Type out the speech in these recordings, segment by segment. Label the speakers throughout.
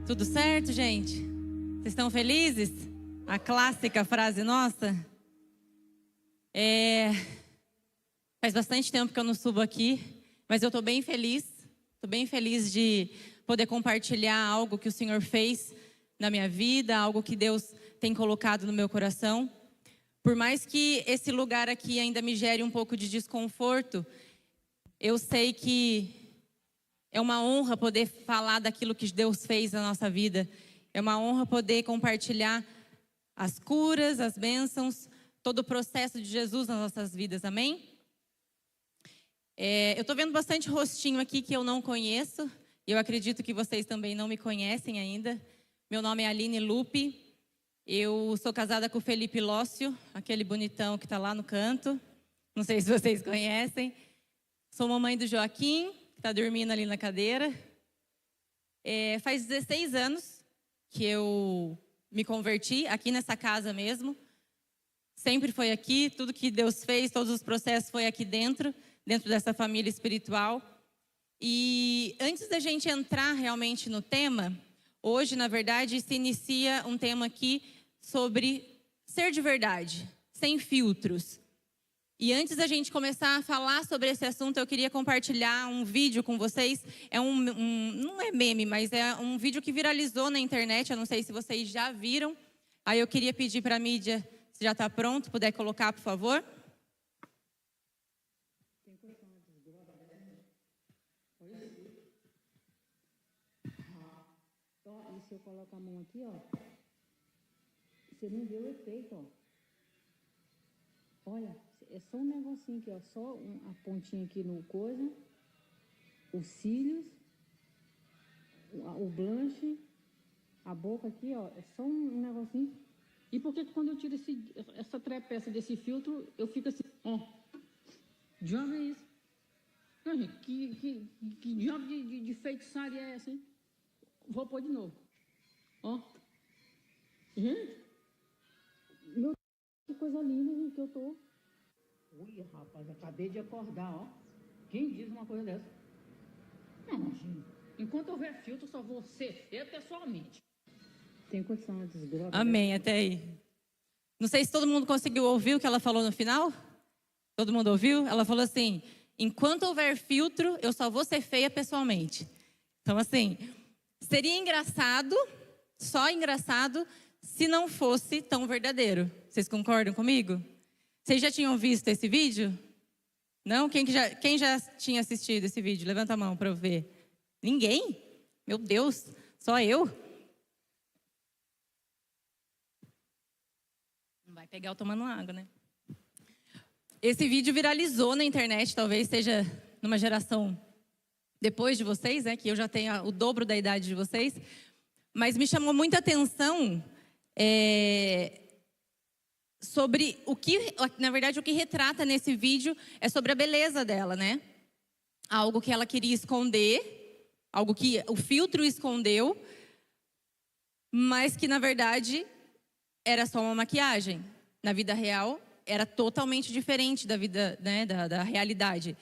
Speaker 1: Tudo certo, gente? Vocês estão felizes? A clássica frase nossa. Faz bastante tempo que eu não subo aqui, mas eu estou bem feliz. Estou bem feliz de poder compartilhar algo que o Senhor fez na minha vida, algo que Deus tem colocado no meu coração. Por mais que esse lugar aqui ainda me gere um pouco de desconforto, eu sei que é uma honra poder falar daquilo que Deus fez na nossa vida. É uma honra poder compartilhar as curas, as bênçãos, todo o processo de Jesus nas nossas vidas, amém? Eu estou vendo bastante rostinho aqui que eu não conheço. E eu acredito que vocês também não me conhecem ainda. Meu nome é Aline Lupe. Eu sou casada com o Felipe Lócio, aquele bonitão que está lá no canto. Não sei se vocês conhecem. Sou mamãe do Joaquim, que está dormindo ali na cadeira. Faz 16 anos que eu me converti aqui nessa casa mesmo. Sempre foi aqui, tudo que Deus fez, todos os processos foi aqui dentro dessa família espiritual. E antes da gente entrar realmente no tema, hoje, na verdade, se inicia um tema aqui sobre ser de verdade, sem filtros. E antes da gente começar a falar sobre esse assunto, eu queria compartilhar um vídeo com vocês. Não é meme, mas é um vídeo que viralizou na internet. Eu não sei se vocês já viram. Aí eu queria pedir para a mídia, se já está pronto, puder colocar, por favor.
Speaker 2: E se eu colocar a mão aqui, ó, você não vê o efeito, ó. Olha, é só um negocinho aqui, ó, só a pontinha aqui no coisa, os cílios, o blanche, a boca aqui, ó, é só um negocinho. E por que quando eu tiro essa trepeça desse filtro, eu fico assim, ó, diabo é isso? Não, gente, que diabo de feitiçaria é essa, hein? Vou pôr de novo. Ó. Gente. Meu, que coisa linda, gente, que eu tô. Ui, rapaz, acabei de acordar, ó. Quem diz uma coisa dessa? Não, gente. Enquanto houver filtro, só vou ser eu pessoalmente. Tem condição de desgrava?
Speaker 1: Amém, até aí. Não sei se todo mundo conseguiu ouvir o que ela falou no final. Todo mundo ouviu? Ela falou assim: enquanto houver filtro, eu só vou ser feia pessoalmente. Então, assim, seria engraçado, só engraçado, se não fosse tão verdadeiro. Vocês concordam comigo? Vocês já tinham visto esse vídeo? Não? Quem já tinha assistido esse vídeo? Levanta a mão para eu ver. Ninguém? Meu Deus, só eu? Não vai pegar eu tomando água, né? Esse vídeo viralizou na internet, talvez seja numa geração depois de vocês, né? Que eu já tenho o dobro da idade de vocês. Mas me chamou muita atenção sobre o que, na verdade, o que retrata nesse vídeo é sobre a beleza dela, né? Algo que ela queria esconder, algo que o filtro escondeu, mas que, na verdade, era só uma maquiagem. Na vida real, era totalmente diferente da vida, né, da realidade.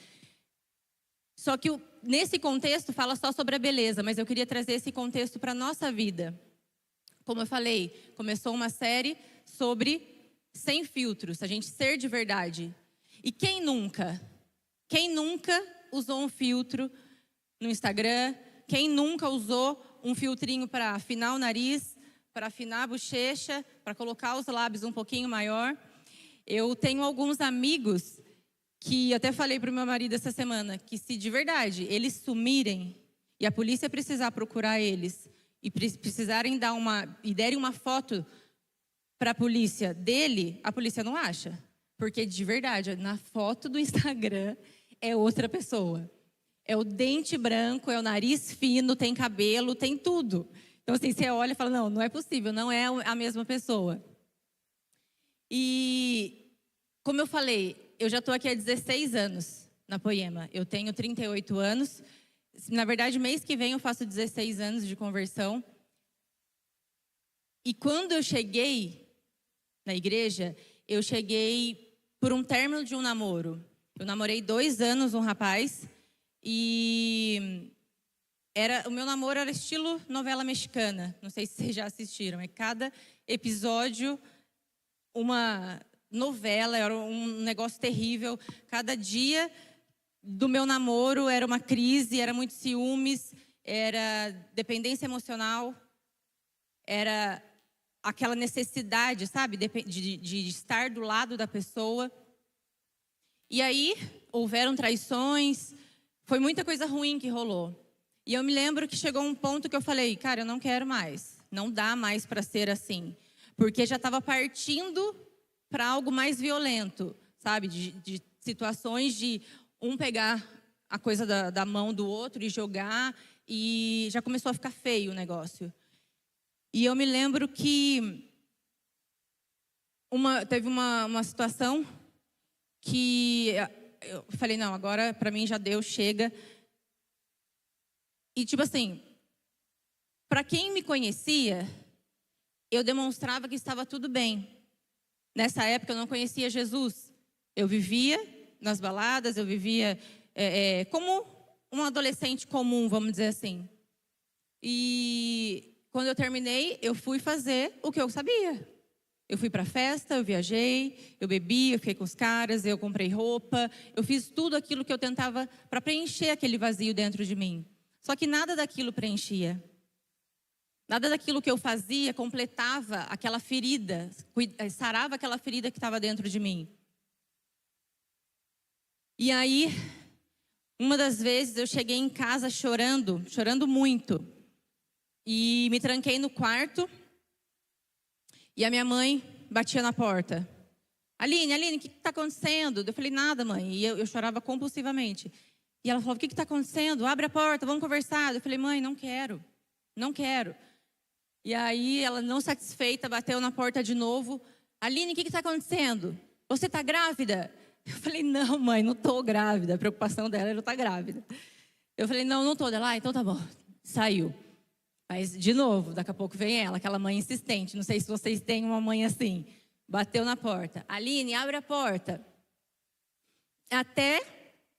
Speaker 1: Só que nesse contexto fala só sobre a beleza, mas eu queria trazer esse contexto para a nossa vida. Como eu falei, começou uma série sobre sem filtros, a gente ser de verdade. E quem nunca usou um filtro no Instagram? Quem nunca usou um filtrinho para afinar o nariz, para afinar a bochecha, para colocar os lábios um pouquinho maior? Eu tenho alguns amigos que até falei para o meu marido essa semana, que se de verdade eles sumirem e a polícia precisar procurar eles e precisarem derem uma foto para a polícia dele, a polícia não acha. Porque de verdade, na foto do Instagram é outra pessoa. É o dente branco, é o nariz fino, tem cabelo, tem tudo. Então assim, você olha e fala, não, não é possível, não é a mesma pessoa. E como eu falei, eu já estou aqui há 16 anos na Poema. Eu tenho 38 anos. Na verdade, mês que vem eu faço 16 anos de conversão. E quando eu cheguei na igreja, eu cheguei por um término de um namoro. Eu namorei 2 anos um rapaz. E O meu namoro era estilo novela mexicana. Não sei se vocês já assistiram. Cada episódio uma novela, era um negócio terrível. Cada dia do meu namoro era uma crise, era muito ciúmes, era dependência emocional, era aquela necessidade, sabe, de estar do lado da pessoa. E aí houveram traições, foi muita coisa ruim que rolou. E eu me lembro que chegou um ponto que eu falei, cara, eu não quero mais. Não dá mais para ser assim. Porque já estava partindo para algo mais violento, sabe? De situações de um pegar a coisa da mão do outro e jogar. E já começou a ficar feio o negócio. E eu me lembro que teve uma situação que eu falei, não, agora para mim já deu, chega. E tipo assim, para quem me conhecia, eu demonstrava que estava tudo bem. Nessa época eu não conhecia Jesus. Eu vivia nas baladas, eu vivia como um adolescente comum, vamos dizer assim. E quando eu terminei, eu fui fazer o que eu sabia. Eu fui para a festa, eu viajei, eu bebi, eu fiquei com os caras, eu comprei roupa. Eu fiz tudo aquilo que eu tentava para preencher aquele vazio dentro de mim. Só que nada daquilo preenchia. Nada daquilo que eu fazia completava aquela ferida, sarava aquela ferida que estava dentro de mim. E aí, uma das vezes eu cheguei em casa chorando muito. E me tranquei no quarto. E a minha mãe batia na porta. Aline, o que está acontecendo? Eu falei, nada, mãe. E eu chorava compulsivamente. E ela falou, o que está acontecendo? Abre a porta, vamos conversar. Eu falei, mãe, não quero. E aí, ela, não satisfeita, bateu na porta de novo. Aline, o que está acontecendo? Você está grávida? Eu falei, não, mãe, não estou grávida. A preocupação dela era estar grávida. Eu falei, não estou. Ela, então tá bom. Saiu. Mas, de novo, daqui a pouco vem ela, aquela mãe insistente. Não sei se vocês têm uma mãe assim. Bateu na porta. Aline, abre a porta. Até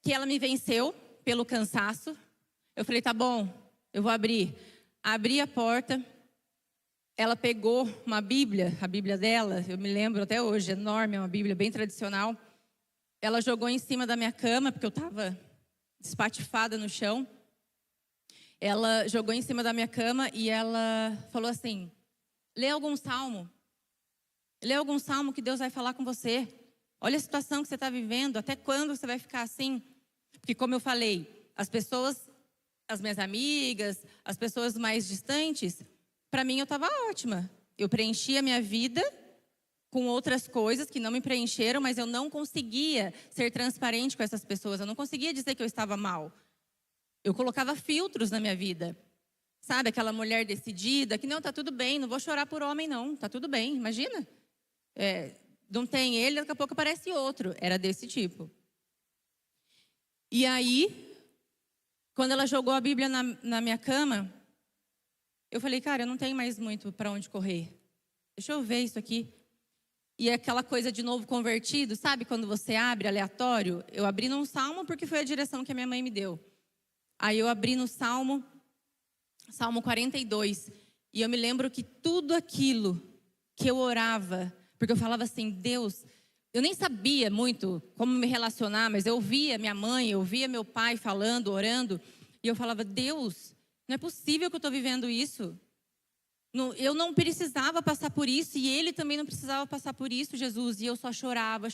Speaker 1: que ela me venceu pelo cansaço. Eu falei, tá bom, eu vou abrir. Abri a porta. Ela pegou uma Bíblia, a Bíblia dela, eu me lembro até hoje, enorme, é uma Bíblia bem tradicional. Ela jogou em cima da minha cama, porque eu estava espatifada no chão. Ela jogou em cima da minha cama e ela falou assim, lê algum salmo que Deus vai falar com você. Olha a situação que você está vivendo, até quando você vai ficar assim? Porque como eu falei, as pessoas, as minhas amigas, as pessoas mais distantes, para mim eu estava ótima. Eu preenchi a minha vida com outras coisas que não me preencheram, mas eu não conseguia ser transparente com essas pessoas. Eu não conseguia dizer que eu estava mal. Eu colocava filtros na minha vida. Sabe, aquela mulher decidida, que não, tá tudo bem, não vou chorar por homem não, tá tudo bem, imagina. Não tem ele, daqui a pouco aparece outro. Era desse tipo. E aí, quando ela jogou a Bíblia na minha cama, eu falei, cara, eu não tenho mais muito para onde correr. Deixa eu ver isso aqui. E aquela coisa de novo convertido, sabe? Quando você abre aleatório. Eu abri num salmo porque foi a direção que a minha mãe me deu. Aí eu abri no Salmo 42. E eu me lembro que tudo aquilo que eu orava, porque eu falava assim, Deus, eu nem sabia muito como me relacionar, mas eu ouvia minha mãe, eu ouvia meu pai falando, orando. E eu falava, Deus, não é possível que eu estou vivendo isso. Eu não precisava passar por isso e ele também não precisava passar por isso, Jesus. E eu só chorava.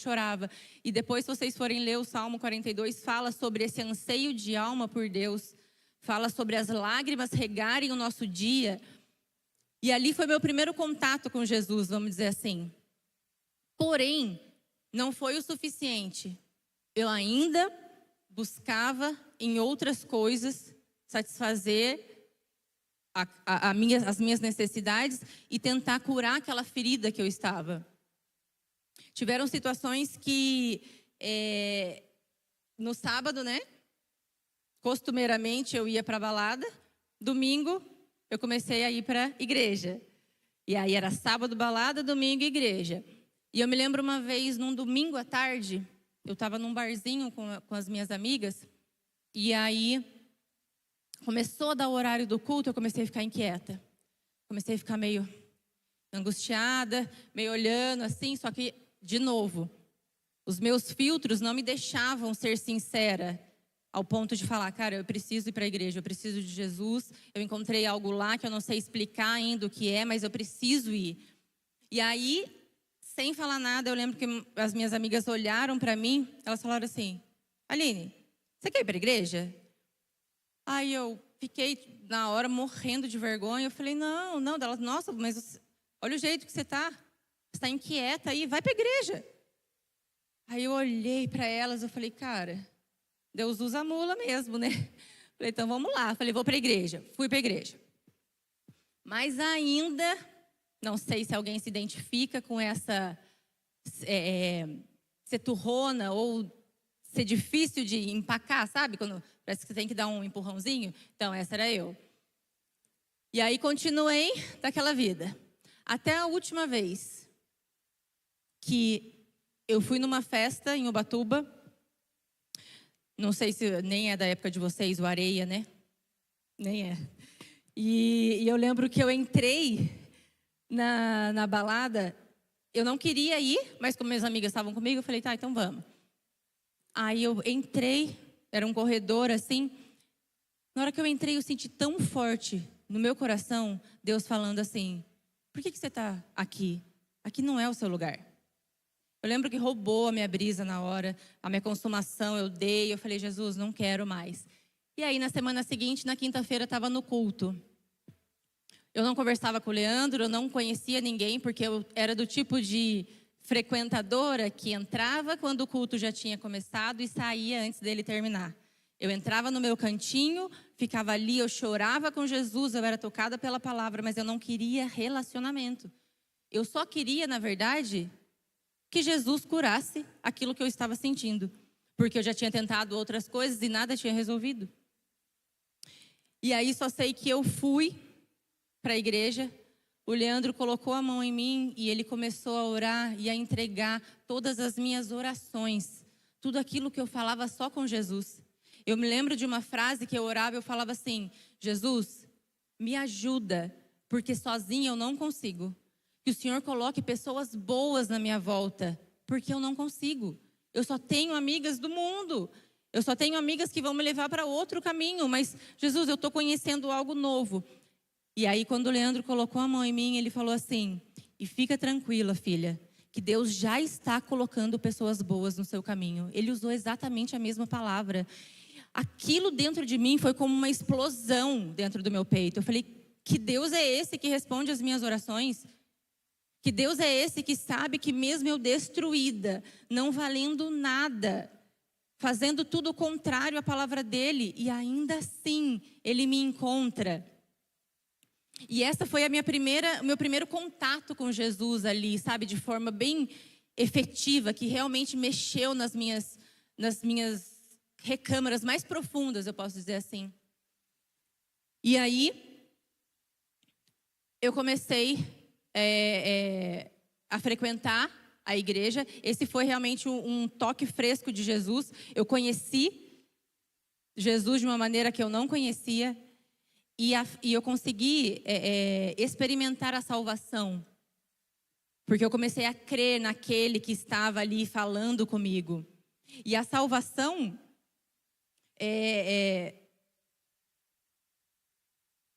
Speaker 1: E depois, se vocês forem ler o Salmo 42, fala sobre esse anseio de alma por Deus. Fala sobre as lágrimas regarem o nosso dia. E ali foi meu primeiro contato com Jesus, vamos dizer assim. Porém, não foi o suficiente. Eu ainda buscava em outras coisas satisfazer as minhas necessidades e tentar curar aquela ferida que eu estava. Tiveram situações que, no sábado, né? Costumeiramente eu ia para a balada. Domingo, eu comecei a ir para a igreja. E aí era sábado, balada, domingo, igreja. E eu me lembro uma vez, num domingo à tarde, eu estava num barzinho com as minhas amigas. E aí começou a dar o horário do culto, eu comecei a ficar inquieta. Comecei a ficar meio angustiada, meio olhando assim, só que, de novo, os meus filtros não me deixavam ser sincera ao ponto de falar, cara, eu preciso ir para a igreja, eu preciso de Jesus, eu encontrei algo lá que eu não sei explicar ainda o que é, mas eu preciso ir. E aí, sem falar nada, eu lembro que as minhas amigas olharam para mim, elas falaram assim, Aline, você quer ir para a igreja? Aí eu fiquei, na hora, morrendo de vergonha. Eu falei, não. Elas, nossa, mas olha o jeito que você está inquieta aí, vai para a igreja. Aí eu olhei para elas, eu falei, cara, Deus usa a mula mesmo, né? Falei, então vamos lá. Falei, vou para a igreja. Fui para a igreja. Mas ainda, não sei se alguém se identifica com essa ser turrona ou ser difícil de empacar, sabe? Quando parece que você tem que dar um empurrãozinho. Então, essa era eu. E aí, continuei daquela vida. Até a última vez que eu fui numa festa em Ubatuba. Não sei se nem é da época de vocês, o Areia, né? Nem é. E eu lembro que eu entrei na balada. Eu não queria ir, mas como minhas amigas estavam comigo, eu falei, tá, então vamos. Aí eu entrei, era um corredor assim. Na hora que eu entrei, eu senti tão forte no meu coração, Deus falando assim, por que você está aqui? Aqui não é o seu lugar. Eu lembro que roubou a minha brisa na hora, a minha consumação eu dei, eu falei, Jesus, não quero mais. E aí na semana seguinte, na quinta-feira, eu estava no culto. Eu não conversava com o Leandro, eu não conhecia ninguém, porque eu era do tipo de frequentadora que entrava quando o culto já tinha começado e saía antes dele terminar. Eu entrava no meu cantinho, ficava ali, eu chorava com Jesus, eu era tocada pela palavra, mas eu não queria relacionamento. Eu só queria, na verdade, que Jesus curasse aquilo que eu estava sentindo. Porque eu já tinha tentado outras coisas e nada tinha resolvido. E aí só sei que eu fui para a igreja, o Leandro colocou a mão em mim e ele começou a orar e a entregar todas as minhas orações. Tudo aquilo que eu falava só com Jesus. Eu me lembro de uma frase que eu orava e eu falava assim, Jesus, me ajuda, porque sozinha eu não consigo. Que o Senhor coloque pessoas boas na minha volta, porque eu não consigo. Eu só tenho amigas do mundo. Eu só tenho amigas que vão me levar para outro caminho. Mas, Jesus, eu estou conhecendo algo novo. E aí, quando o Leandro colocou a mão em mim, ele falou assim, e fica tranquila, filha, que Deus já está colocando pessoas boas no seu caminho. Ele usou exatamente a mesma palavra. Aquilo dentro de mim foi como uma explosão dentro do meu peito. Eu falei, que Deus é esse que responde as minhas orações? Que Deus é esse que sabe que mesmo eu destruída, não valendo nada, fazendo tudo o contrário à palavra dele, e ainda assim ele me encontra. E essa foi o meu primeiro contato com Jesus ali, sabe, de forma bem efetiva, que realmente mexeu nas minhas recâmaras mais profundas, eu posso dizer assim. E aí, eu comecei a frequentar a igreja. Esse foi realmente um toque fresco de Jesus. Eu conheci Jesus de uma maneira que eu não conhecia. E eu consegui experimentar a salvação. Porque eu comecei a crer naquele que estava ali falando comigo. E a salvação,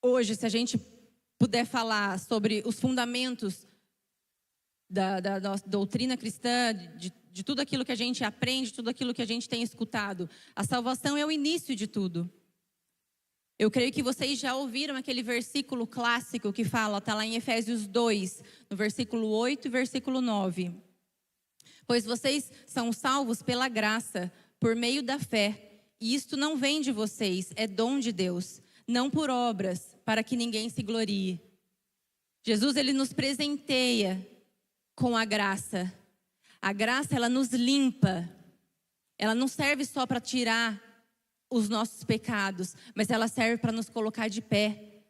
Speaker 1: hoje, se a gente puder falar sobre os fundamentos da nossa doutrina cristã, de tudo aquilo que a gente aprende, tudo aquilo que a gente tem escutado, a salvação é o início de tudo. Eu creio que vocês já ouviram aquele versículo clássico que fala, está lá em Efésios 2, no versículo 8 e versículo 9. Pois vocês são salvos pela graça, por meio da fé. E isto não vem de vocês, é dom de Deus, não por obras, para que ninguém se glorie. Jesus, ele nos presenteia com a graça. A graça, ela nos limpa. Ela não serve só para tirar os nossos pecados, mas ela serve para nos colocar de pé.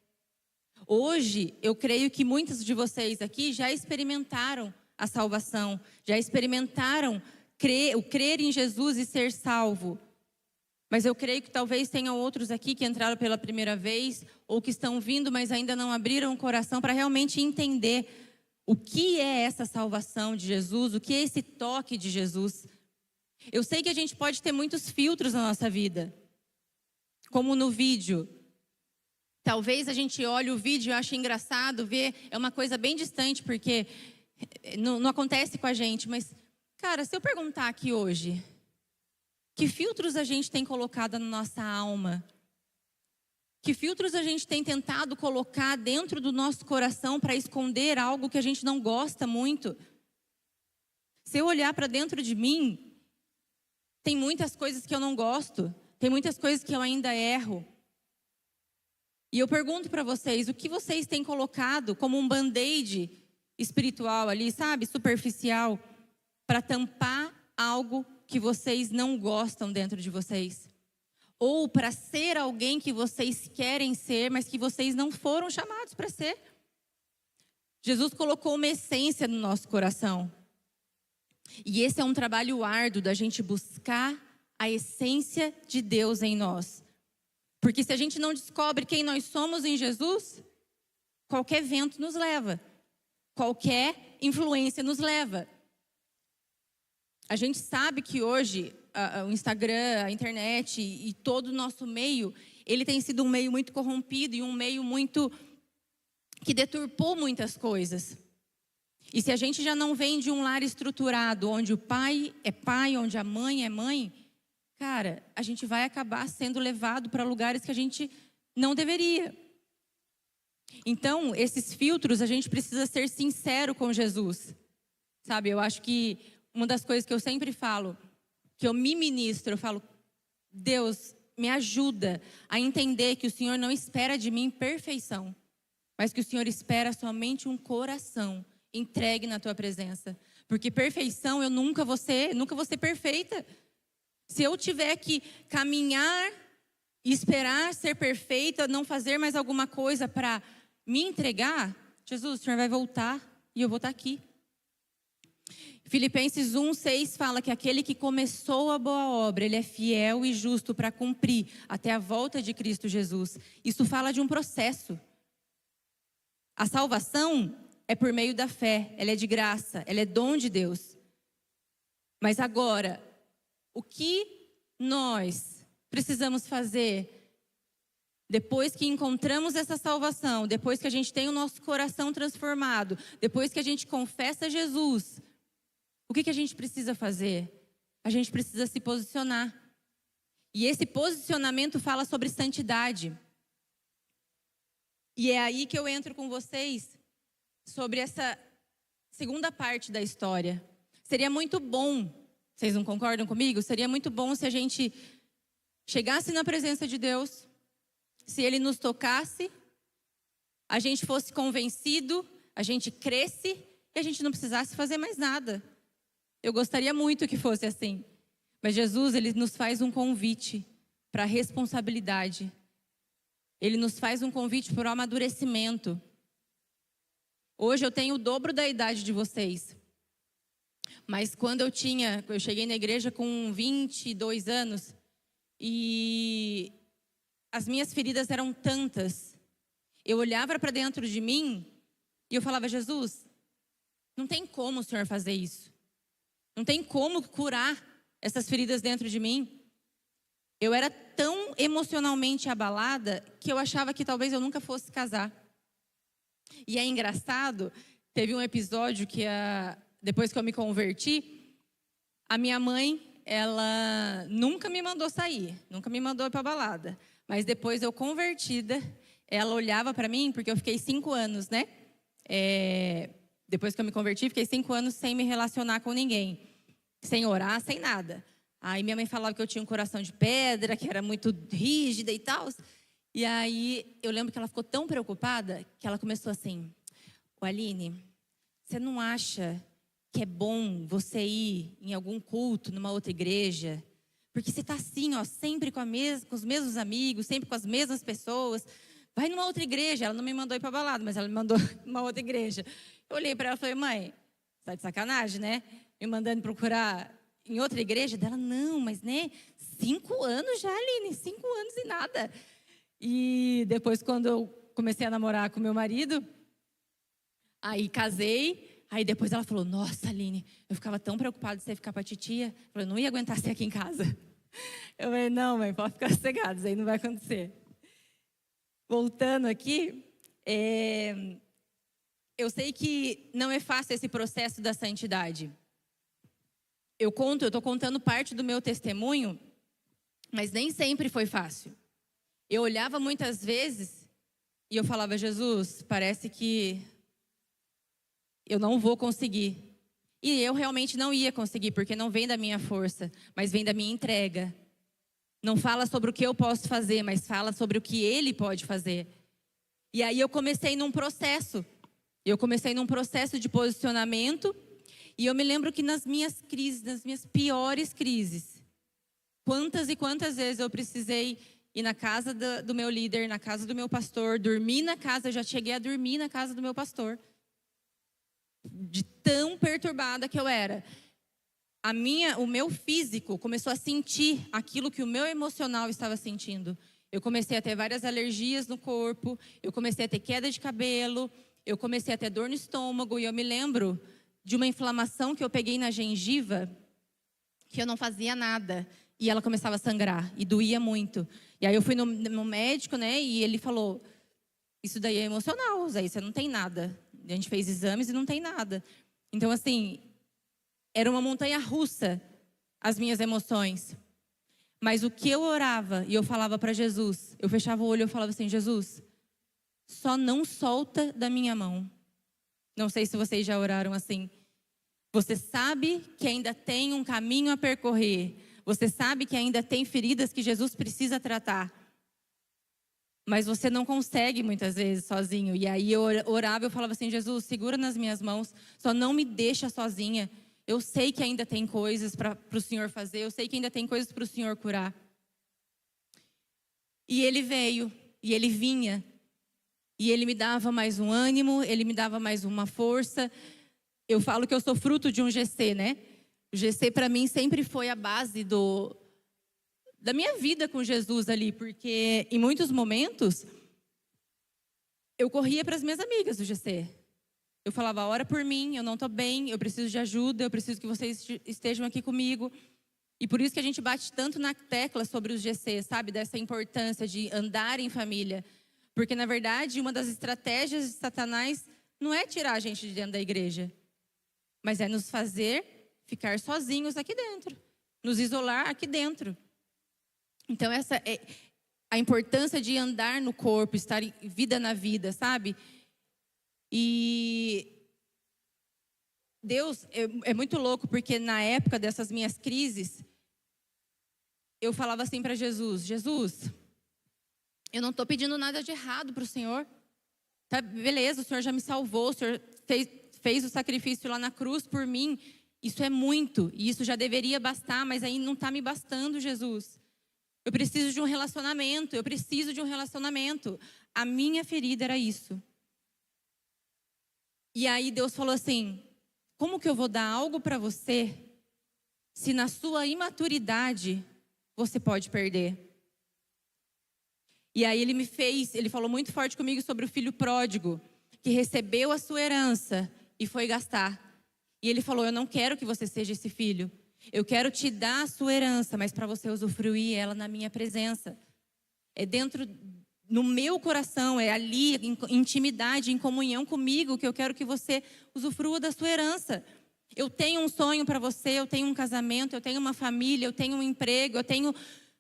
Speaker 1: Hoje, eu creio que muitos de vocês aqui já experimentaram a salvação, já experimentaram o crer em Jesus e ser salvo. Mas eu creio que talvez tenham outros aqui que entraram pela primeira vez, ou que estão vindo, mas ainda não abriram o coração para realmente entender o que é essa salvação de Jesus, o que é esse toque de Jesus. Eu sei que a gente pode ter muitos filtros na nossa vida, como no vídeo. Talvez a gente olhe o vídeo e ache engraçado, ver, é uma coisa bem distante, porque não acontece com a gente. Mas, cara, se eu perguntar aqui hoje, que filtros a gente tem colocado na nossa alma? Que filtros a gente tem tentado colocar dentro do nosso coração para esconder algo que a gente não gosta muito? Se eu olhar para dentro de mim, tem muitas coisas que eu não gosto, tem muitas coisas que eu ainda erro. E eu pergunto para vocês, o que vocês têm colocado como um band-aid espiritual ali, sabe, superficial, para tampar algo que vocês não gostam dentro de vocês? Ou para ser alguém que vocês querem ser, mas que vocês não foram chamados para ser? Jesus colocou uma essência no nosso coração. E esse é um trabalho árduo da gente buscar a essência de Deus em nós. Porque se a gente não descobre quem nós somos em Jesus, qualquer vento nos leva, qualquer influência nos leva. A gente sabe que hoje o Instagram, a internet e todo o nosso meio, ele tem sido um meio muito corrompido e um meio muito que deturpou muitas coisas. E se a gente já não vem de um lar estruturado, onde o pai, onde a mãe é mãe, cara, a gente vai acabar sendo levado para lugares que a gente não deveria. Então, esses filtros, a gente precisa ser sincero com Jesus. Sabe, eu acho que uma das coisas que eu sempre falo, que eu me ministro, eu falo, Deus, me ajuda a entender que o Senhor não espera de mim perfeição, mas que o Senhor espera somente um coração entregue na tua presença. Porque perfeição, eu nunca vou ser perfeita. Se eu tiver que caminhar e esperar ser perfeita, não fazer mais alguma coisa para me entregar, Jesus, o Senhor vai voltar e eu vou estar aqui. Filipenses 1:6 fala que aquele que começou a boa obra, ele é fiel e justo para cumprir até a volta de Cristo Jesus. Isso fala de um processo. A salvação é por meio da fé, ela é de graça, ela é dom de Deus. Mas agora, o que nós precisamos fazer depois que encontramos essa salvação, depois que a gente tem o nosso coração transformado, depois que a gente confessa Jesus, o que a gente precisa fazer? A gente precisa se posicionar. E esse posicionamento fala sobre santidade. E é aí que eu entro com vocês sobre essa segunda parte da história. Seria muito bom, vocês não concordam comigo? Seria muito bom se a gente chegasse na presença de Deus, se Ele nos tocasse, a gente fosse convencido, a gente cresce e a gente não precisasse fazer mais nada. Eu gostaria muito que fosse assim. Mas Jesus, Ele nos faz um convite para a responsabilidade. Ele nos faz um convite para o amadurecimento. Hoje eu tenho o dobro da idade de vocês. Mas quando eu cheguei na igreja com 22 anos e as minhas feridas eram tantas. Eu olhava para dentro de mim e eu falava, Jesus, não tem como o Senhor fazer isso. Não tem como curar essas feridas dentro de mim. Eu era tão emocionalmente abalada que eu achava que talvez eu nunca fosse casar. E é engraçado, teve um episódio que depois que eu me converti, a minha mãe, ela nunca me mandou sair, nunca me mandou para balada. Mas depois eu convertida, ela olhava para mim, porque eu fiquei 5 anos, né? Depois que eu me converti, fiquei 5 anos sem me relacionar com ninguém. Sem orar, sem nada. Aí minha mãe falava que eu tinha um coração de pedra, que era muito rígida e tal. E aí eu lembro que ela ficou tão preocupada que ela começou assim: Aline, você não acha que é bom você ir em algum culto, numa outra igreja? Porque você está assim, ó, sempre com os mesmos amigos, sempre com as mesmas pessoas. Vai numa outra igreja. Ela não me mandou ir para balada, mas ela me mandou numa outra igreja. Eu olhei para ela e falei, mãe, tá de sacanagem, né? Me mandando procurar em outra igreja. Dela, não, mas né, 5 anos já, Aline, 5 anos e nada. E depois, quando eu comecei a namorar com meu marido, aí casei, aí depois ela falou, nossa, Aline, eu ficava tão preocupada de você ficar para a titia, eu não ia aguentar você aqui em casa. Eu falei, não, mãe, pode ficar sossegada, isso aí não vai acontecer. Voltando aqui, eu sei que não é fácil esse processo da santidade. Eu estou contando parte do meu testemunho, mas nem sempre foi fácil. Eu olhava muitas vezes e eu falava, Jesus, parece que eu não vou conseguir. E eu realmente não ia conseguir, porque não vem da minha força, mas vem da minha entrega. Não fala sobre o que eu posso fazer, mas fala sobre o que Ele pode fazer. E aí eu comecei num processo. Eu comecei num processo de posicionamento. E eu me lembro que nas minhas crises, nas minhas piores crises, quantas e quantas vezes eu precisei ir na casa do meu líder, na casa do meu pastor, dormir na casa, eu já cheguei a dormir na casa do meu pastor. De tão perturbada que eu era. O meu físico começou a sentir aquilo que o meu emocional estava sentindo. Eu comecei a ter várias alergias no corpo, eu comecei a ter queda de cabelo, eu comecei a ter dor no estômago, e eu me lembro de uma inflamação que eu peguei na gengiva, que eu não fazia nada, e ela começava a sangrar, e doía muito. E aí eu fui no médico, né, e ele falou, isso daí é emocional, Zé, você não tem nada. A gente fez exames e não tem nada. Então, assim, era uma montanha russa as minhas emoções. Mas o que eu orava, e eu falava para Jesus, eu fechava o olho e eu falava assim, Jesus, só não solta da minha mão. Não sei se vocês já oraram assim. Você sabe que ainda tem um caminho a percorrer. Você sabe que ainda tem feridas que Jesus precisa tratar. Mas você não consegue muitas vezes sozinho. E aí eu orava, eu falava assim, Jesus, segura nas minhas mãos, só não me deixa sozinha. Eu sei que ainda tem coisas para o Senhor fazer, eu sei que ainda tem coisas para o Senhor curar. E Ele veio, e Ele vinha. E Ele me dava mais um ânimo, Ele me dava mais uma força. Eu falo que eu sou fruto de um GC, né? O GC para mim sempre foi a base da minha vida com Jesus ali, porque em muitos momentos eu corria para as minhas amigas do GC. Eu falava, ora por mim, eu não estou bem, eu preciso de ajuda, eu preciso que vocês estejam aqui comigo. E por isso que a gente bate tanto na tecla sobre os GC, sabe? Dessa importância de andar em família. Porque, na verdade, uma das estratégias de Satanás não é tirar a gente de dentro da igreja, mas é nos fazer ficar sozinhos aqui dentro, nos isolar aqui dentro. Então, essa é a importância de andar no corpo, estar vida na vida, sabe? E Deus é muito louco, porque na época dessas minhas crises, eu falava assim para Jesus, Jesus, eu não estou pedindo nada de errado para o Senhor. Tá, beleza, o Senhor já me salvou, o Senhor fez o sacrifício lá na cruz por mim. Isso é muito, e isso já deveria bastar, mas aí não está me bastando, Jesus. Eu preciso de um relacionamento, eu preciso de um relacionamento. A minha ferida era isso. E aí Deus falou assim, como que eu vou dar algo para você, se na sua imaturidade você pode perder? E aí ele falou muito forte comigo sobre o filho pródigo, que recebeu a sua herança e foi gastar. E ele falou, eu não quero que você seja esse filho. Eu quero te dar a sua herança, mas para você usufruir ela na minha presença. É dentro, no meu coração, é ali, em intimidade, em comunhão comigo, que eu quero que você usufrua da sua herança. Eu tenho um sonho para você, eu tenho um casamento, eu tenho uma família, eu tenho um emprego, eu tenho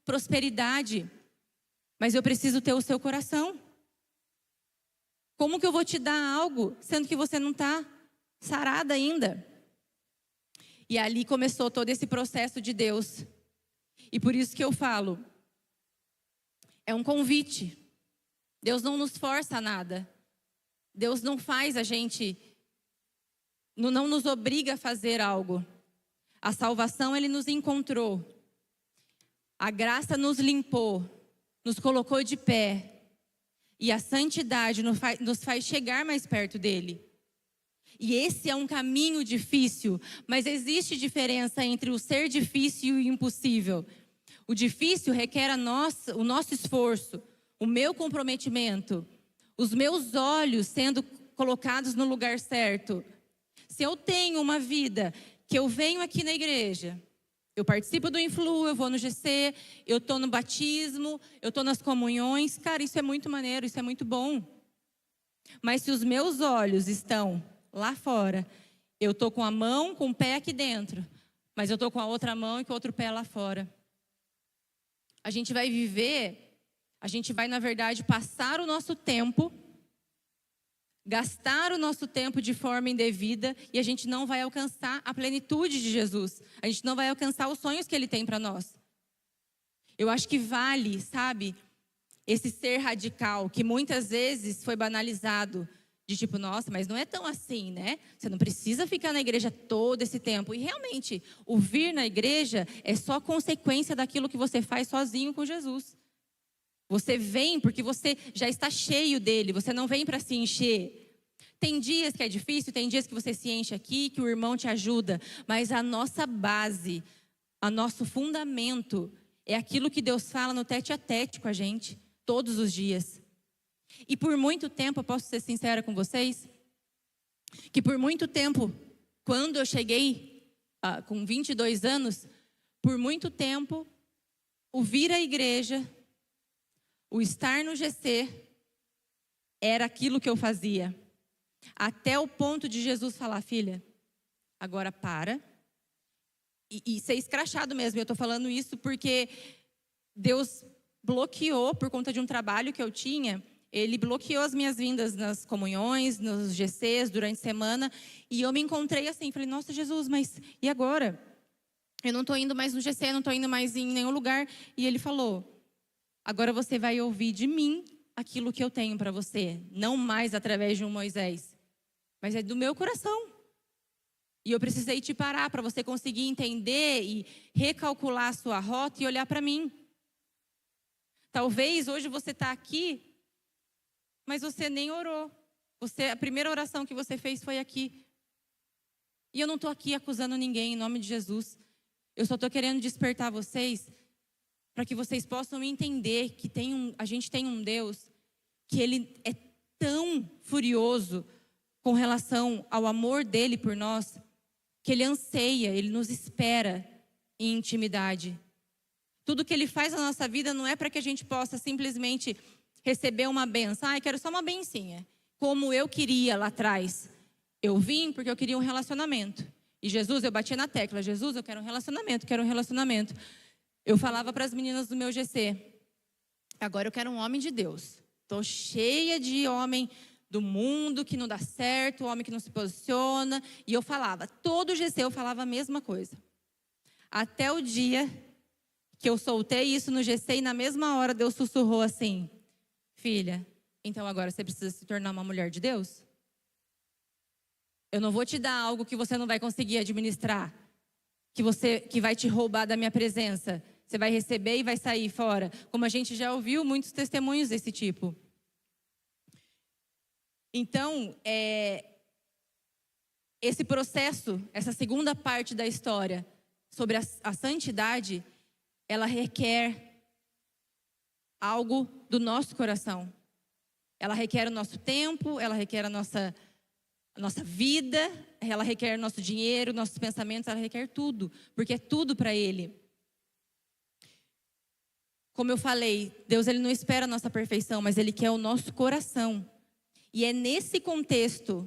Speaker 1: prosperidade. Mas eu preciso ter o seu coração. Como que eu vou te dar algo, sendo que você não está sarada ainda? E ali começou todo esse processo de Deus. E por isso que eu falo, é um convite. Deus não nos força a nada. Deus não faz a gente, não nos obriga a fazer algo. A salvação Ele nos encontrou. A graça nos limpou, nos colocou de pé. E a santidade nos faz chegar mais perto dEle. E esse é um caminho difícil, mas existe diferença entre o ser difícil e o impossível. O difícil requer o nosso esforço, o meu comprometimento, os meus olhos sendo colocados no lugar certo. Se eu tenho uma vida que eu venho aqui na igreja, eu participo do Influ, eu vou no GC, eu estou no batismo, eu estou nas comunhões, cara, isso é muito maneiro, isso é muito bom. Mas se os meus olhos estão lá fora, eu estou com a mão, com o pé aqui dentro, mas eu estou com a outra mão e com o outro pé lá fora. A gente vai viver, a gente vai, na verdade, passar o nosso tempo, gastar o nosso tempo de forma indevida e a gente não vai alcançar a plenitude de Jesus. A gente não vai alcançar os sonhos que Ele tem para nós. Eu acho que vale, sabe, esse ser radical, que muitas vezes foi banalizado, de tipo, nossa, mas não é tão assim, né? Você não precisa ficar na igreja todo esse tempo. E realmente, o vir na igreja é só consequência daquilo que você faz sozinho com Jesus. Você vem porque você já está cheio dele, você não vem para se encher. Tem dias que é difícil, tem dias que você se enche aqui, que o irmão te ajuda, mas a nossa base, o nosso fundamento é aquilo que Deus fala no tete a tete com a gente, todos os dias. E por muito tempo, eu posso ser sincera com vocês, que por muito tempo, quando eu cheguei com 22 anos, por muito tempo, o vir à igreja, o estar no GC, era aquilo que eu fazia. Até o ponto de Jesus falar, filha, agora para. E ser escrachado mesmo, eu estou falando isso porque Deus bloqueou, por conta de um trabalho que eu tinha, Ele bloqueou as minhas vindas nas comunhões, nos GCs, durante a semana. E eu me encontrei assim, falei, nossa Jesus, mas e agora? Eu não estou indo mais no GC, não estou indo mais em nenhum lugar. E Ele falou, agora você vai ouvir de mim aquilo que eu tenho para você. Não mais através de um Moisés, mas é do meu coração. E eu precisei te parar para você conseguir entender e recalcular a sua rota e olhar para mim. Talvez hoje você está aqui, mas você nem orou. A primeira oração que você fez foi aqui. E eu não estou aqui acusando ninguém em nome de Jesus. Eu só estou querendo despertar vocês para que vocês possam entender que a gente tem um Deus que Ele é tão furioso com relação ao amor dele por nós, que Ele anseia, Ele nos espera em intimidade. Tudo que Ele faz na nossa vida não é para que a gente possa simplesmente receber uma benção. Eu quero só uma bencinha, como eu queria lá atrás. Eu vim porque eu queria um relacionamento. E Jesus, eu batia na tecla, Jesus, eu quero um relacionamento, quero um relacionamento. Eu falava para as meninas do meu GC, agora eu quero um homem de Deus. Estou cheia de homem do mundo que não dá certo, homem que não se posiciona. E eu falava, todo GC eu falava a mesma coisa. Até o dia que eu soltei isso no GC e na mesma hora Deus sussurrou assim, filha, então agora você precisa se tornar uma mulher de Deus? Eu não vou te dar algo que você não vai conseguir administrar, que vai te roubar da minha presença. Você vai receber e vai sair fora. Como a gente já ouviu muitos testemunhos desse tipo. Então, esse processo, essa segunda parte da história sobre a santidade, ela requer algo do nosso coração. Ela requer o nosso tempo, ela requer a nossa vida, ela requer o nosso dinheiro, nossos pensamentos, ela requer tudo, porque é tudo para Ele. Como eu falei, Deus ele não espera a nossa perfeição, mas Ele quer o nosso coração. E é nesse contexto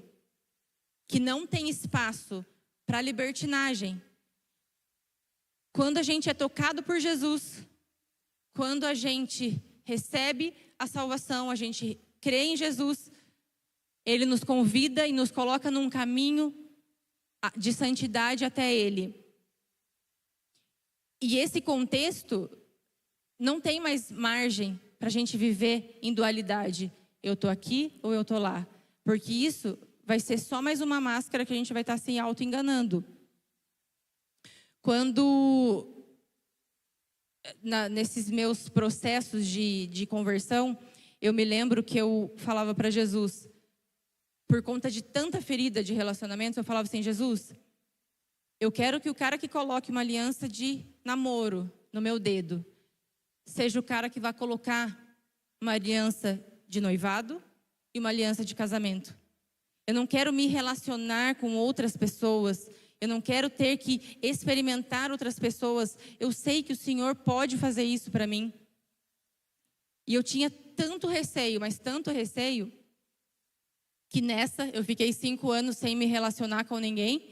Speaker 1: que não tem espaço para libertinagem. Quando a gente é tocado por Jesus, quando a gente recebe a salvação, a gente crê em Jesus, Ele nos convida e nos coloca num caminho de santidade até Ele. E esse contexto não tem mais margem para a gente viver em dualidade. Eu estou aqui ou eu estou lá. Porque isso vai ser só mais uma máscara que a gente vai estar se auto-enganando. Quando, nesses meus processos de conversão, eu me lembro que eu falava para Jesus, por conta de tanta ferida de relacionamentos, eu falava assim, Jesus, eu quero que o cara que coloque uma aliança de namoro no meu dedo, seja o cara que vai colocar uma aliança de noivado e uma aliança de casamento. Eu não quero me relacionar com outras pessoas. Eu não quero ter que experimentar outras pessoas. Eu sei que o Senhor pode fazer isso para mim. E eu tinha tanto receio, mas tanto receio, que nessa eu fiquei 5 anos sem me relacionar com ninguém.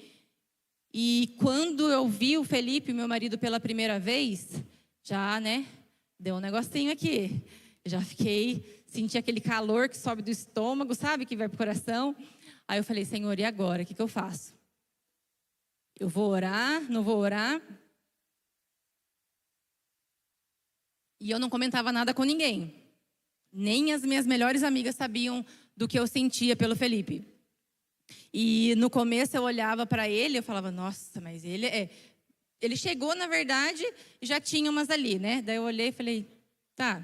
Speaker 1: E quando eu vi o Felipe, meu marido, pela primeira vez, já, né, deu um negocinho aqui. Já senti aquele calor que sobe do estômago, sabe, que vai pro coração. Aí eu falei, Senhor, e agora? O que eu faço? Eu vou orar? Não vou orar? E eu não comentava nada com ninguém. Nem as minhas melhores amigas sabiam do que eu sentia pelo Felipe. E no começo eu olhava para ele, eu falava, nossa, mas ele chegou, na verdade, já tinha umas ali, né? Daí eu olhei e falei, tá,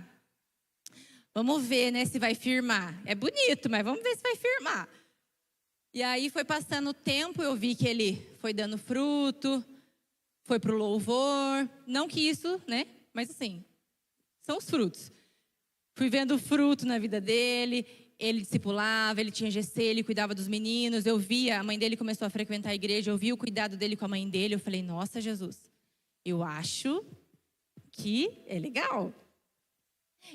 Speaker 1: vamos ver, né, se vai firmar. É bonito, mas vamos ver se vai firmar. E aí foi passando o tempo, eu vi que ele foi dando fruto, foi pro louvor. Não que isso, né, mas assim, são os frutos. Fui vendo fruto na vida dele, ele discipulava, ele tinha GC, ele cuidava dos meninos. Eu via, a mãe dele começou a frequentar a igreja, eu vi o cuidado dele com a mãe dele. Eu falei, nossa, Jesus, eu acho que é legal.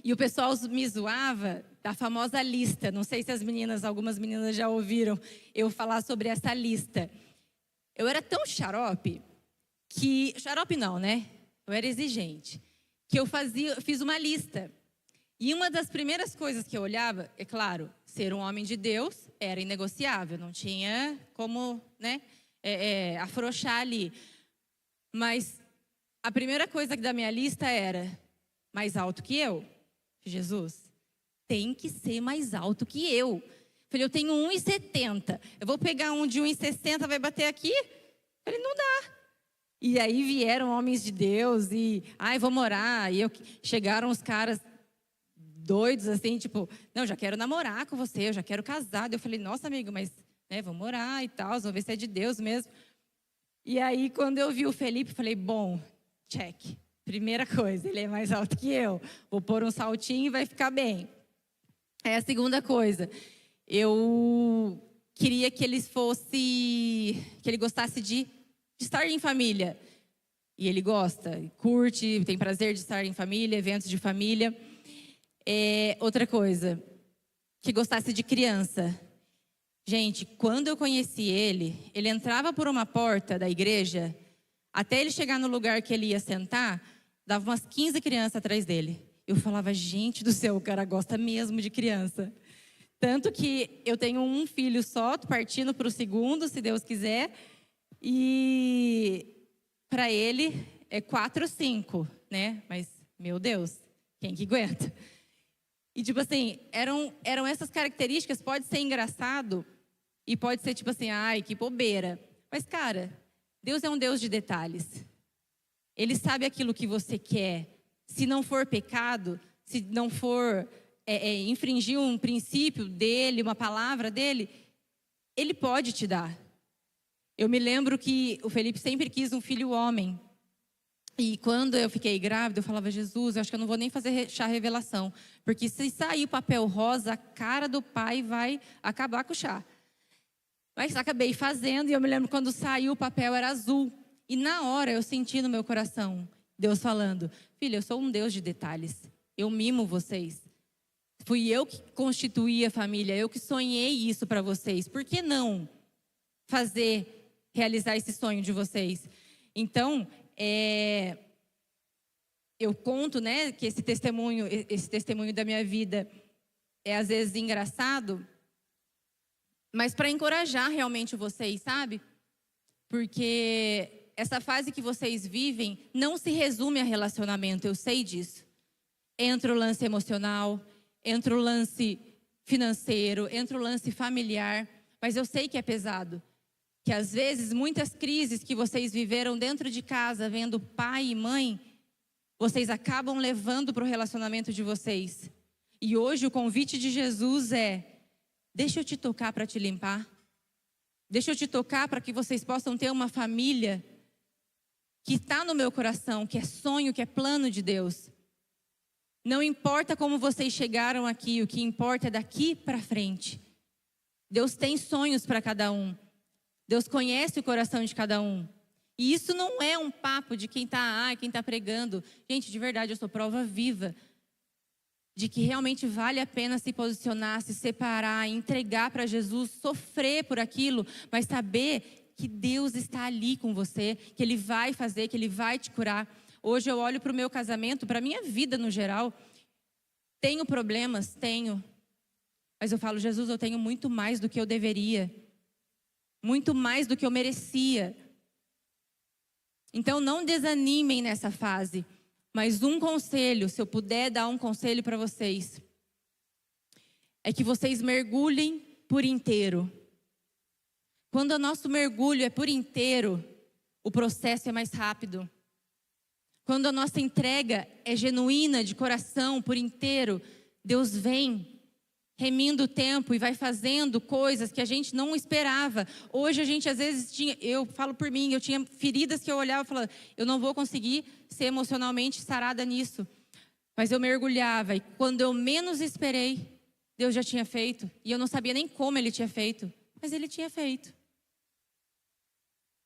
Speaker 1: E o pessoal me zoava da famosa lista. Não sei se algumas meninas já ouviram eu falar sobre essa lista. Eu era tão xarope que... Xarope não, né? Eu era exigente. Que eu fiz uma lista. E uma das primeiras coisas que eu olhava, é claro, ser um homem de Deus era inegociável. Não tinha como, né, afrouxar ali. Mas a primeira coisa da minha lista era mais alto que eu. Jesus, tem que ser mais alto que eu. Falei, eu tenho 1,70. Eu vou pegar um de 1,60, vai bater aqui? Falei, não dá. E aí vieram homens de Deus e, vamos orar. E chegaram os caras doidos, assim, tipo, não, já quero namorar com você, eu já quero casar. Eu falei, nossa, amigo, mas, né, vamos orar e tal, vamos ver se é de Deus mesmo. E aí, quando eu vi o Felipe, falei, bom, check. Primeira coisa, ele é mais alto que eu. Vou pôr um saltinho e vai ficar bem. É a segunda coisa. Eu queria que ele gostasse de estar em família. E ele gosta, curte, tem prazer de estar em família, eventos de família. Outra coisa, que gostasse de criança. Gente, quando eu conheci ele entrava por uma porta da igreja, até ele chegar no lugar que ele ia sentar, dava umas 15 crianças atrás dele. Eu falava, gente do céu, o cara gosta mesmo de criança. Tanto que eu tenho um filho só, tô partindo para o segundo, se Deus quiser. E para ele é 4 ou 5, né? Mas, meu Deus, quem que aguenta? E tipo assim, eram essas características. Pode ser engraçado e pode ser tipo assim, ai, que bobeira. Mas, cara, Deus é um Deus de detalhes. Ele sabe aquilo que você quer. Se não for pecado, se não for infringir um princípio dele, uma palavra dele, ele pode te dar. Eu me lembro que o Felipe sempre quis um filho homem. E quando eu fiquei grávida, eu falava, Jesus, eu acho que eu não vou nem fazer chá revelação. Porque se sair o papel rosa, a cara do pai vai acabar com o chá. Mas acabei fazendo, e eu me lembro quando saiu o papel era azul. E na hora eu senti no meu coração, Deus falando, filha, eu sou um Deus de detalhes. Eu mimo vocês. Fui eu que constituí a família, eu que sonhei isso para vocês. Por que não realizar esse sonho de vocês? Então, eu conto, né, que esse testemunho da minha vida é às vezes engraçado, mas para encorajar realmente vocês, sabe? Porque essa fase que vocês vivem não se resume a relacionamento, eu sei disso. Entra o lance emocional, entra o lance financeiro, entra o lance familiar, mas eu sei que é pesado. Que às vezes, muitas crises que vocês viveram dentro de casa, vendo pai e mãe, vocês acabam levando para o relacionamento de vocês. E hoje o convite de Jesus é, deixa eu te tocar para te limpar. Deixa eu te tocar para que vocês possam ter uma família que está no meu coração, que é sonho, que é plano de Deus. Não importa como vocês chegaram aqui, o que importa é daqui para frente. Deus tem sonhos para cada um. Deus conhece o coração de cada um. E isso não é um papo de quem está pregando. Gente, de verdade, eu sou prova viva de que realmente vale a pena se posicionar, se separar, entregar para Jesus, sofrer por aquilo, mas saber que Deus está ali com você, que Ele vai fazer, que Ele vai te curar. Hoje eu olho para o meu casamento, para a minha vida no geral. Tenho problemas? Tenho. Mas eu falo, Jesus, eu tenho muito mais do que eu deveria. Muito mais do que eu merecia. Então não desanimem nessa fase. Mas um conselho, se eu puder dar um conselho para vocês, é que vocês mergulhem por inteiro. Quando o nosso mergulho é por inteiro, o processo é mais rápido. Quando a nossa entrega é genuína, de coração, por inteiro, Deus vem remindo o tempo e vai fazendo coisas que a gente não esperava. Hoje a gente às vezes tinha, eu falo por mim, eu tinha feridas que eu olhava e falava, eu não vou conseguir ser emocionalmente sarada nisso. Mas eu mergulhava e quando eu menos esperei, Deus já tinha feito. E eu não sabia nem como Ele tinha feito, mas Ele tinha feito.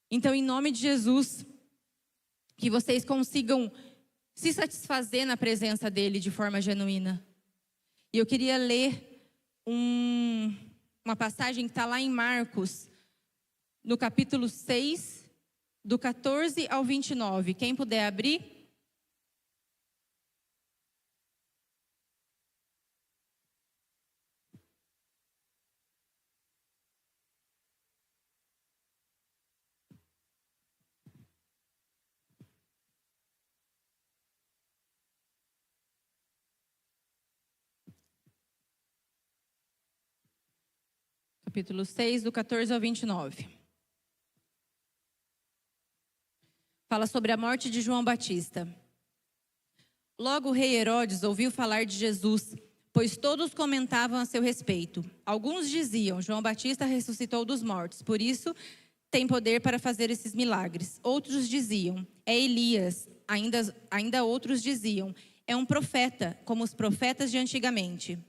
Speaker 1: Então, em nome de Jesus, que vocês consigam se satisfazer na presença dEle de forma genuína. E eu queria ler uma passagem que está lá em Marcos, no capítulo 6, do 14 ao 29. Quem puder abrir. Capítulo 6, do 14 ao 29. Fala sobre a morte de João Batista. Logo o rei Herodes ouviu falar de Jesus, pois todos comentavam a seu respeito. Alguns diziam, João Batista ressuscitou dos mortos, por isso tem poder para fazer esses milagres. Outros diziam, é Elias. Ainda outros diziam, é um profeta, como os profetas de antigamente.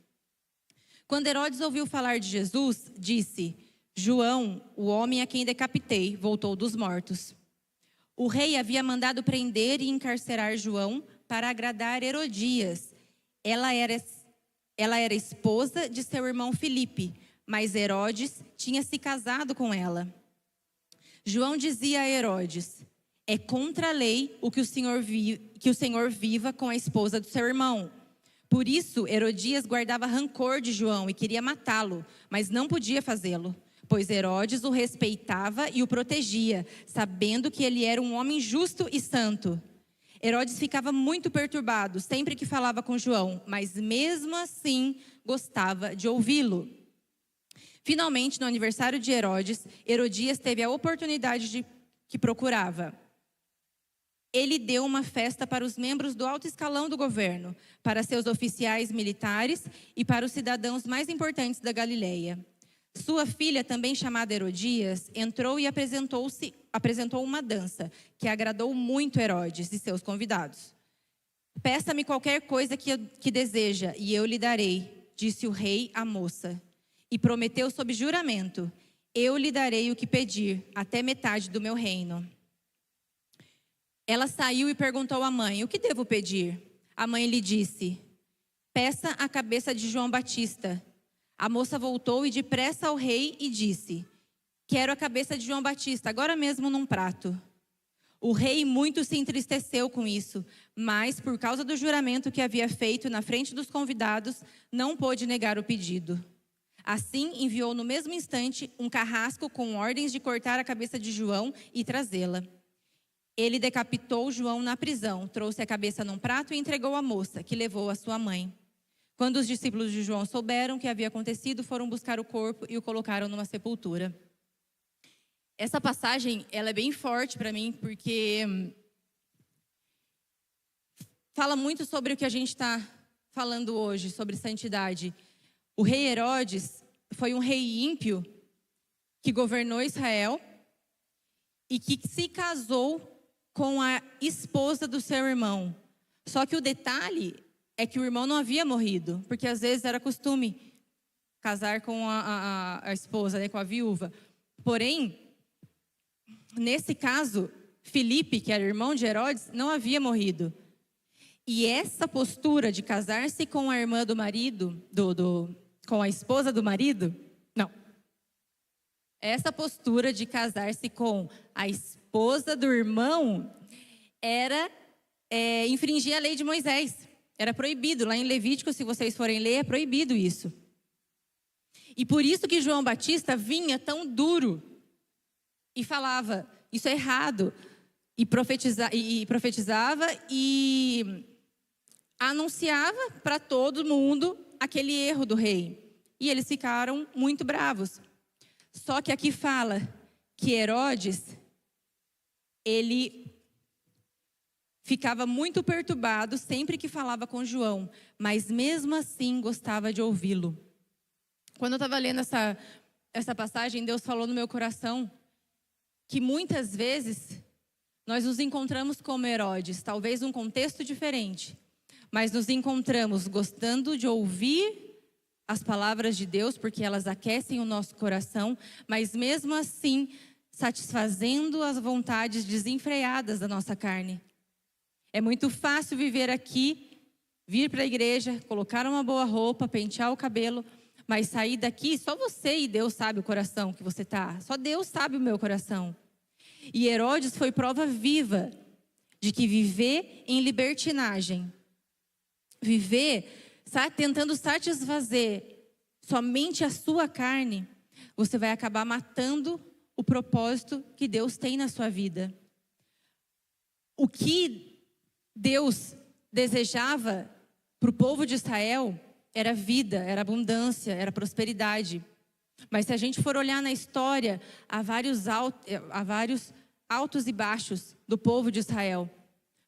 Speaker 1: Quando Herodes ouviu falar de Jesus, disse, João, o homem a quem decapitei, voltou dos mortos. O rei havia mandado prender e encarcerar João para agradar Herodias. Ela era esposa de seu irmão Filipe, mas Herodes tinha se casado com ela. João dizia a Herodes, é contra a lei que o Senhor viva com a esposa do seu irmão. Por isso, Herodias guardava rancor de João e queria matá-lo, mas não podia fazê-lo, pois Herodes o respeitava e o protegia, sabendo que ele era um homem justo e santo. Herodes ficava muito perturbado sempre que falava com João, mas mesmo assim gostava de ouvi-lo. Finalmente, no aniversário de Herodes, Herodias teve a oportunidade que procurava. Ele deu uma festa para os membros do alto escalão do governo, para seus oficiais militares e para os cidadãos mais importantes da Galileia. Sua filha, também chamada Herodias, entrou e apresentou uma dança, que agradou muito Herodes e seus convidados. Peça-me qualquer coisa que deseja, e eu lhe darei, disse o rei à moça. E prometeu sob juramento, eu lhe darei o que pedir, até metade do meu reino. Ela saiu e perguntou à mãe, o que devo pedir? A mãe lhe disse, peça a cabeça de João Batista. A moça voltou e depressa ao rei e disse, quero a cabeça de João Batista, agora mesmo num prato. O rei muito se entristeceu com isso, mas por causa do juramento que havia feito na frente dos convidados, não pôde negar o pedido. Assim, enviou no mesmo instante um carrasco com ordens de cortar a cabeça de João e trazê-la. Ele decapitou João na prisão, trouxe a cabeça num prato e entregou à moça, que levou à sua mãe. Quando os discípulos de João souberam o que havia acontecido, foram buscar o corpo e o colocaram numa sepultura. Essa passagem, ela é bem forte para mim, porque fala muito sobre o que a gente está falando hoje, sobre santidade. O rei Herodes foi um rei ímpio que governou Israel e que se casou com a esposa do seu irmão. Só que o detalhe é que o irmão não havia morrido, porque às vezes era costume casar com a esposa, né, com a viúva. Porém, nesse caso, Filipe, que era irmão de Herodes, não havia morrido. E essa postura de casar-se com a irmã do marido, com a esposa do marido, não. Essa postura de casar-se com a esposa do irmão era infringir a lei de Moisés. Era proibido. Lá em Levítico, se vocês forem ler, é proibido isso. E por isso que João Batista vinha tão duro e falava, isso é errado. E profetizava e anunciava para todo mundo aquele erro do rei. E eles ficaram muito bravos. Só que aqui fala que Herodes, ele ficava muito perturbado sempre que falava com João, mas mesmo assim gostava de ouvi-lo. Quando eu estava lendo essa passagem, Deus falou no meu coração que muitas vezes nós nos encontramos como Herodes, talvez num contexto diferente, mas nos encontramos gostando de ouvir as palavras de Deus, porque elas aquecem o nosso coração, mas mesmo assim satisfazendo as vontades desenfreadas da nossa carne. É muito fácil viver aqui, vir para a igreja, colocar uma boa roupa, pentear o cabelo, mas sair daqui, só você e Deus sabe o coração que você está. Só Deus sabe o meu coração. E Herodes foi prova viva de que viver em libertinagem, viver tentando satisfazer somente a sua carne, você vai acabar matando o propósito que Deus tem na sua vida. O que Deus desejava para o povo de Israel era vida, era abundância, era prosperidade. Mas se a gente for olhar na história, há vários altos e baixos do povo de Israel.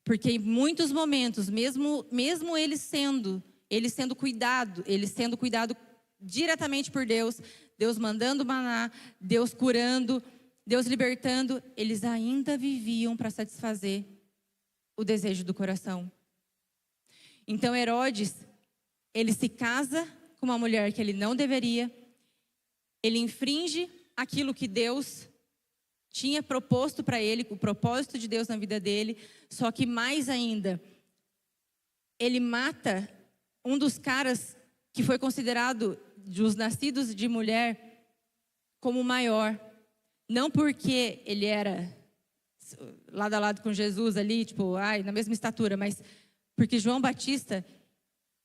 Speaker 1: Porque em muitos momentos, mesmo eles sendo cuidado diretamente por Deus, Deus mandando maná, Deus curando, Deus libertando, eles ainda viviam para satisfazer o desejo do coração. Então Herodes, ele se casa com uma mulher que ele não deveria, ele infringe aquilo que Deus tinha proposto para ele, o propósito de Deus na vida dele, só que mais ainda, ele mata um dos caras que foi considerado dos nascidos de mulher como o maior. Não porque ele era lado a lado com Jesus ali, na mesma estatura, mas porque João Batista,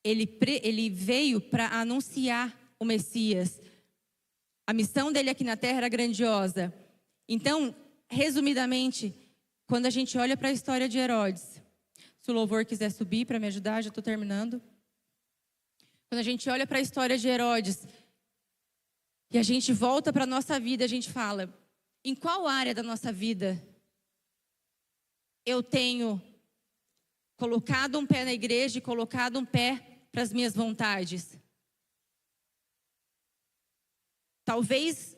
Speaker 1: ele veio para anunciar o Messias. A missão dele aqui na terra era grandiosa. Então, resumidamente, quando a gente olha para a história de Herodes, se o louvor quiser subir para me ajudar, já estou terminando. Quando a gente olha para a história de Herodes e a gente volta para a nossa vida, a gente fala, em qual área da nossa vida eu tenho colocado um pé na igreja e colocado um pé para as minhas vontades? Talvez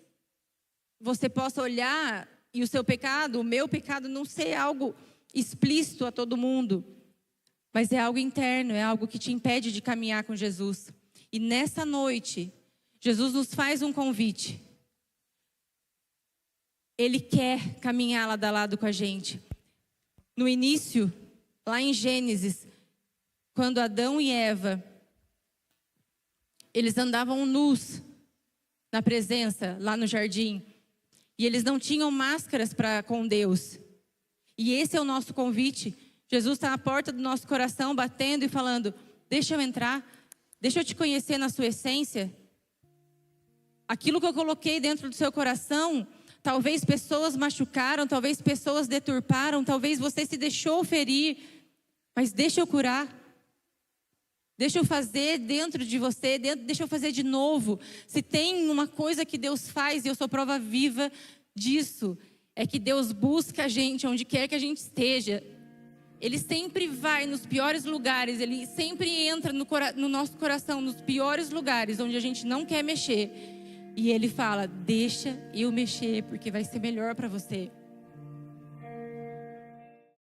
Speaker 1: você possa olhar e o seu pecado, o meu pecado, não ser algo explícito a todo mundo, mas é algo interno, é algo que te impede de caminhar com Jesus. E nessa noite, Jesus nos faz um convite. Ele quer caminhar lado a lado com a gente. No início, lá em Gênesis, quando Adão e Eva, eles andavam nus na presença, lá no jardim. E eles não tinham máscaras com Deus. E esse é o nosso convite. Jesus está na porta do nosso coração, batendo e falando, deixa eu entrar, deixa eu te conhecer na sua essência. Aquilo que eu coloquei dentro do seu coração, talvez pessoas machucaram, talvez pessoas deturparam, talvez você se deixou ferir, mas deixa eu curar. Deixa eu fazer dentro de você, deixa eu fazer de novo. Se tem uma coisa que Deus faz, e eu sou prova viva disso, é que Deus busca a gente onde quer que a gente esteja. Ele sempre vai nos piores lugares, Ele sempre entra no nosso coração, nos piores lugares, onde a gente não quer mexer. E Ele fala, deixa eu mexer, porque vai ser melhor para você.